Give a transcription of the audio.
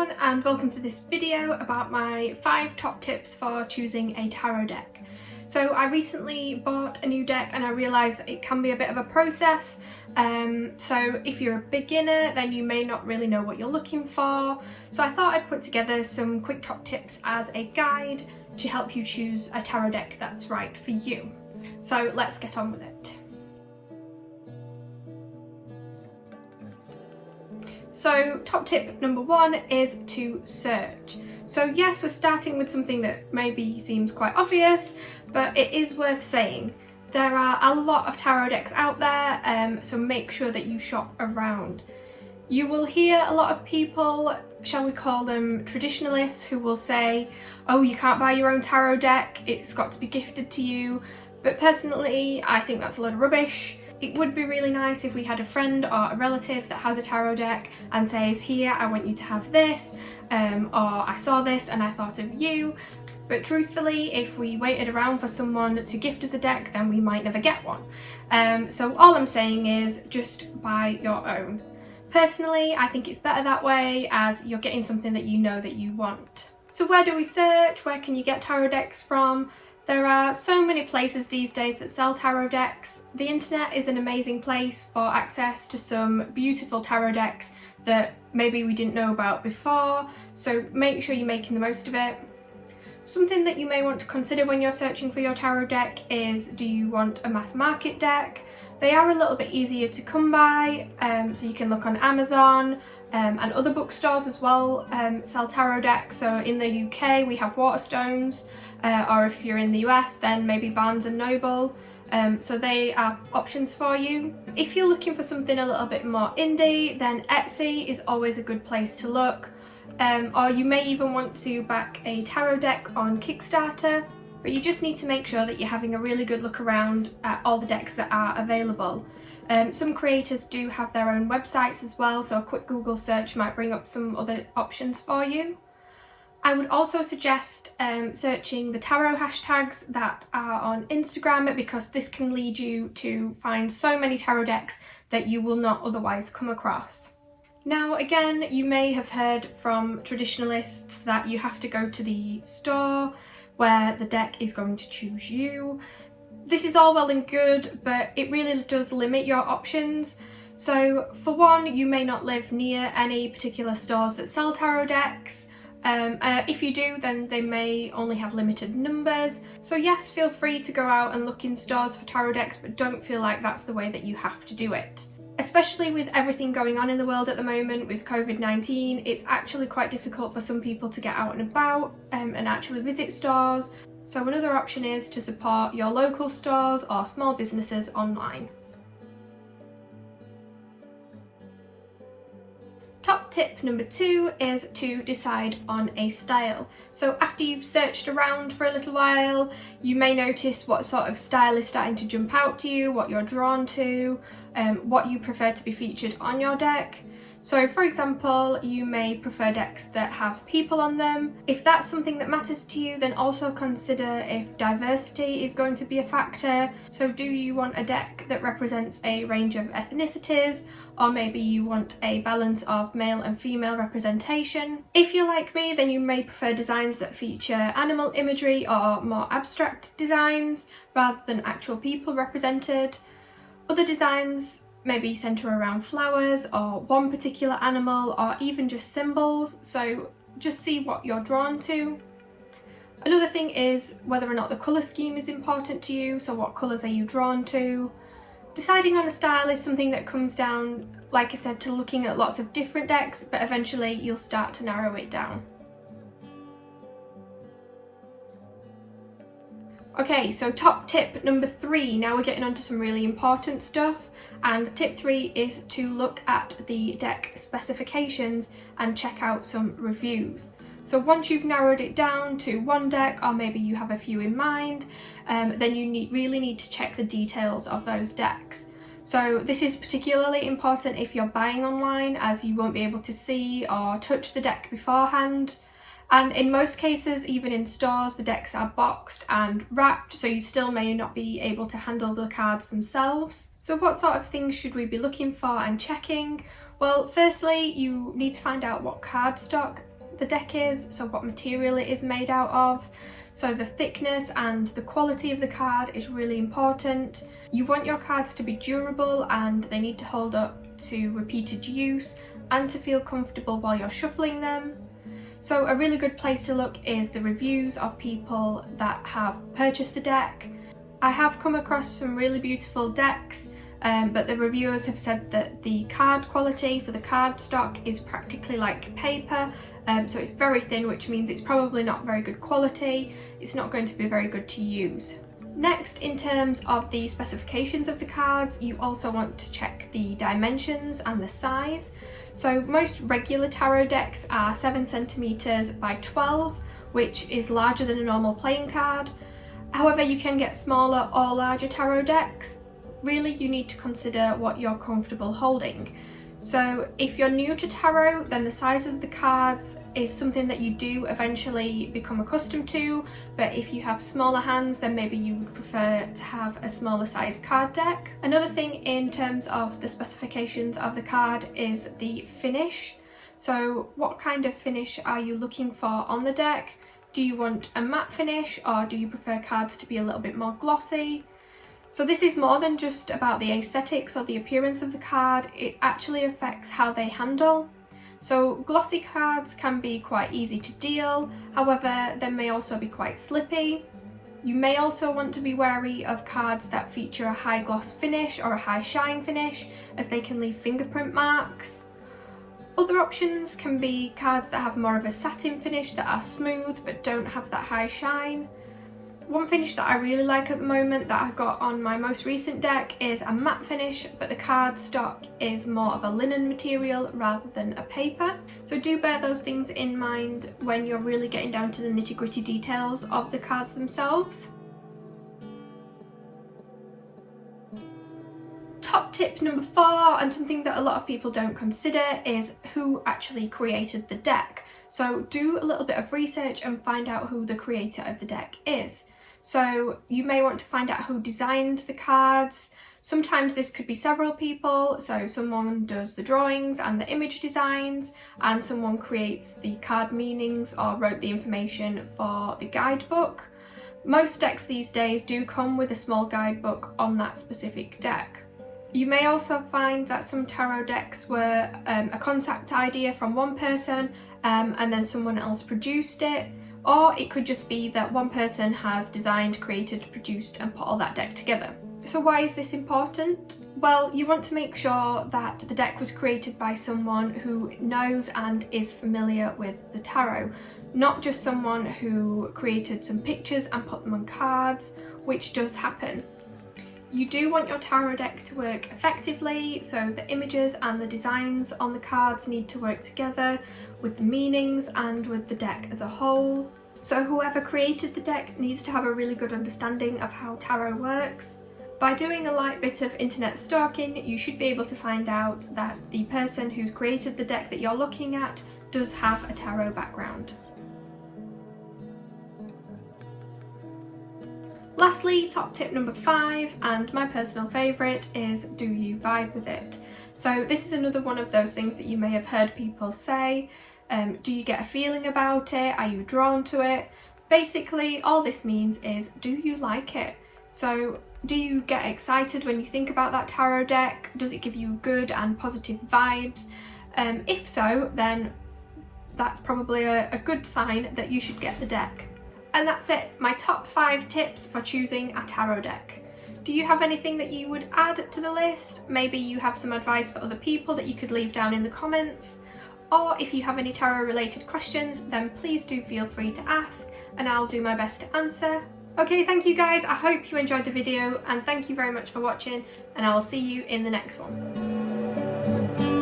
everyone, and welcome to this video about my 5 top tips for choosing a tarot deck. So I recently bought a new deck and I realised that it can be a bit of a process. So if you're a beginner, then you may not really know what you're looking for. So I thought I'd put together some quick top tips as a guide to help you choose a tarot deck that's right for you. So let's get on with it. So top tip number 1 is to search. So yes, we're starting with something that maybe seems quite obvious, but it is worth saying. There are a lot of tarot decks out there, so make sure that you shop around. You will hear a lot of people, shall we call them traditionalists, who will say, oh, you can't buy your own tarot deck, it's got to be gifted to you. But personally, I think that's a load of rubbish. It would be really nice if we had a friend or a relative that has a tarot deck and says, here, I want you to have this, or I saw this and I thought of you. But truthfully, if we waited around for someone to gift us a deck, then we might never get one. So all I'm saying is just buy your own. Personally, I think it's better that way, as you're getting something that you know that you want. So where do we search? Where can you get tarot decks from? There are so many places these days that sell tarot decks. The internet is an amazing place for access to some beautiful tarot decks that maybe we didn't know about before, so make sure you're making the most of it. Something that you may want to consider when you're searching for your tarot deck is, do you want a mass market deck? They are a little bit easier to come by, so you can look on Amazon and other bookstores as well sell tarot decks. So in the UK we have Waterstones, or if you're in the US then maybe Barnes and Noble. So they are options for you. If you're looking for something a little bit more indie, then Etsy is always a good place to look. Or you may even want to back a tarot deck on Kickstarter, but you just need to make sure that you're having a really good look around at all the decks that are available. Some creators do have their own websites as well, so a quick Google search might bring up some other options for you. I would also suggest searching the tarot hashtags that are on Instagram, because this can lead you to find so many tarot decks that you will not otherwise come across. Now again, you may have heard from traditionalists that you have to go to the store where the deck is going to choose you. This is all well and good, but it really does limit your options. So for one, you may not live near any particular stores that sell tarot decks. If you do, then they may only have limited numbers. So yes, feel free to go out and look in stores for tarot decks, but don't feel like that's the way that you have to do it. Especially with everything going on in the world at the moment with COVID-19, it's actually quite difficult for some people to get out and about and actually visit stores. So another option is to support your local stores or small businesses online. Top tip number 2 is to decide on a style. So after you've searched around for a little while, you may notice what sort of style is starting to jump out to you, what you're drawn to, what you prefer to be featured on your deck. So for example, you may prefer decks that have people on them. If that's something that matters to you, then also consider if diversity is going to be a factor. So do you want a deck that represents a range of ethnicities, or maybe you want a balance of male and female representation? If you're like me, then you may prefer designs that feature animal imagery or more abstract designs rather than actual people represented. Other designs maybe centre around flowers or one particular animal, or even just symbols, so just see what you're drawn to. Another thing is whether or not the colour scheme is important to you, so what colours are you drawn to. Deciding on a style is something that comes down, like I said, to looking at lots of different decks, but eventually you'll start to narrow it down. Okay, so top tip number 3, now we're getting onto some really important stuff, and tip 3 is to look at the deck specifications and check out some reviews. So once you've narrowed it down to one deck, or maybe you have a few in mind, then you really need to check the details of those decks. So this is particularly important if you're buying online, as you won't be able to see or touch the deck beforehand. And in most cases, even in stores, the decks are boxed and wrapped, so you still may not be able to handle the cards themselves. So what sort of things should we be looking for and checking? Well, firstly, you need to find out what cardstock the deck is, so what material it is made out of. So the thickness and the quality of the card is really important. You want your cards to be durable and they need to hold up to repeated use and to feel comfortable while you're shuffling them. So a really good place to look is the reviews of people that have purchased the deck. I have come across some really beautiful decks, but the reviewers have said that the card quality, so the card stock, is practically like paper, so it's very thin, which means it's probably not very good quality. It's not going to be very good to use. Next, in terms of the specifications of the cards, you also want to check the dimensions and the size. So most regular tarot decks are 7 centimeters by 12, which is larger than a normal playing card. However, you can get smaller or larger tarot decks. Really, you need to consider what you're comfortable holding. So if you're new to tarot, then the size of the cards is something that you do eventually become accustomed to, but if you have smaller hands, then maybe you would prefer to have a smaller size card deck. Another thing in terms of the specifications of the card is the finish. So what kind of finish are you looking for on the deck? Do you want a matte finish, or do you prefer cards to be a little bit more glossy? So this is more than just about the aesthetics or the appearance of the card, it actually affects how they handle. So glossy cards can be quite easy to deal, however they may also be quite slippy. You may also want to be wary of cards that feature a high gloss finish or a high shine finish, as they can leave fingerprint marks. Other options can be cards that have more of a satin finish that are smooth but don't have that high shine. One finish that I really like at the moment that I got on my most recent deck is a matte finish, but the card stock is more of a linen material rather than a paper. So do bear those things in mind when you're really getting down to the nitty-gritty details of the cards themselves. Top tip number 4, and something that a lot of people don't consider, is who actually created the deck. So do a little bit of research and find out who the creator of the deck is. So you may want to find out who designed the cards. Sometimes this could be several people, so someone does the drawings and the image designs, and someone creates the card meanings or wrote the information for the guidebook. Most decks these days do come with a small guidebook on that specific deck. You may also find that some tarot decks were a concept idea from one person and then someone else produced it, or it could just be that one person has designed, created, produced and put all that deck together. So why is this important? Well, you want to make sure that the deck was created by someone who knows and is familiar with the tarot, not just someone who created some pictures and put them on cards, which does happen. You do want your tarot deck to work effectively, so the images and the designs on the cards need to work together with the meanings and with the deck as a whole. So whoever created the deck needs to have a really good understanding of how tarot works. By doing a light bit of internet stalking, you should be able to find out that the person who's created the deck that you're looking at does have a tarot background. Lastly, top tip number 5, and my personal favourite, is do you vibe with it? So this is another one of those things that you may have heard people say. Do you get a feeling about it? Are you drawn to it? Basically, all this means is, do you like it? So do you get excited when you think about that tarot deck? Does it give you good and positive vibes? If so, then that's probably a good sign that you should get the deck. And that's it, my top 5 tips for choosing a tarot deck. Do you have anything that you would add to the list? Maybe you have some advice for other people that you could leave down in the comments. Or if you have any tarot related questions, then please do feel free to ask and I'll do my best to answer. Okay, thank you guys, I hope you enjoyed the video and thank you very much for watching, and I'll see you in the next one.